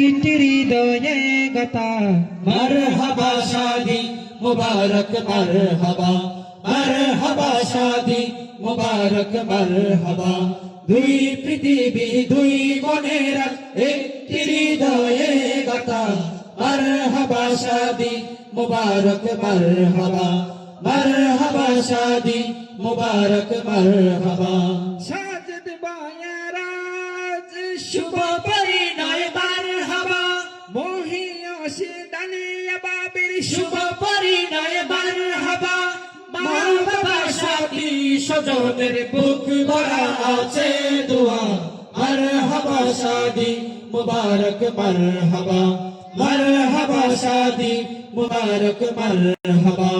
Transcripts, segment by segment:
একটি হৃদয়ে গাতা মারহাবা শাদি মুবারক মারহাবা, মারহাবা শাদি মুবারক মারহাবা। দুই পৃথিবী দুই মনের একটি হৃদয়ে গাতা মারহাবা শাদি মুবারক মারহাবা, মারহাবা শাদি মুবারক মারহাবা। সাজদ বায়ারাজ শুভ পরিণয় মারহাবা, মহিয়সী দানিয়া বাবির শুভ পরিণয় মারহাবা। মা বাবা সাথী স্বজনের বুক ভরা আছে দোয়া, মারহাবা শাদি মুবারক মারহাবা, মারহাবা শাদি মুবারক মারহাবা।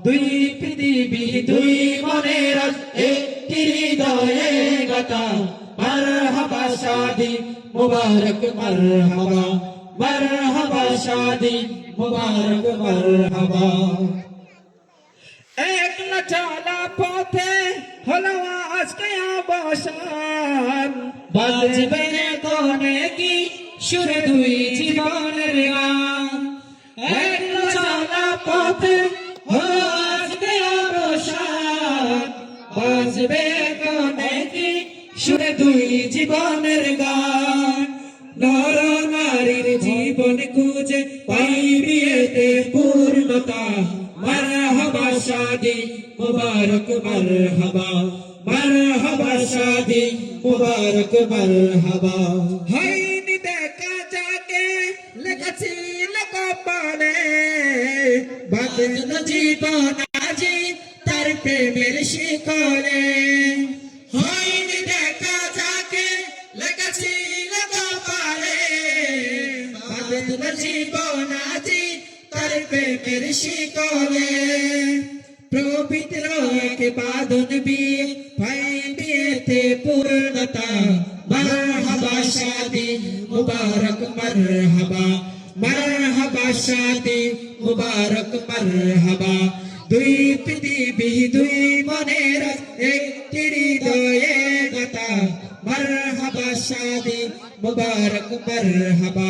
দুই পৃথিবী দুই মনের একটি হৃদয়ে গাতা মারহাবা শাদি মুবারক মারহাবা, মারহাবা শাদি মুবারক মারহাবা। এক না চলা পথে হলো আজকে অবসান বাজবে কোনে কি সুরে দুই জীবনের গান। এক না চলা পথে হলো আজকে অবসান, বাজবে কোনে কি সুরে দুই জীবনের গান। নর নারীর জীবন খুঁজে পাইবি এতে পূর্ণতা, মারহাবা শাদি মুবারক মারহাবা, মারহাবা শাদি মুবারক মারহাবা। হয়নি দেখা যাকে লেখেছিল কপালে বাঁধল জীবন আজি তার প্রেমের শিকলে। হয়নি দেখা যাকে লেখেছিল কপালে, বাঁধল জীবন আজি তার প্রেমের শিকলে। পবিত্র এক বাঁধন বিয়ে ভাই বিয়েতে পূর্ণতা, মারহাবা শাদি মুবারক মারহাবা, মারহাবা শাদি মুবারক মারহাবা। দুই পৃথিবী দুই মনের একটি হৃদয়ে গাতা মারহাবা শাদি মুবারক মারহাবা।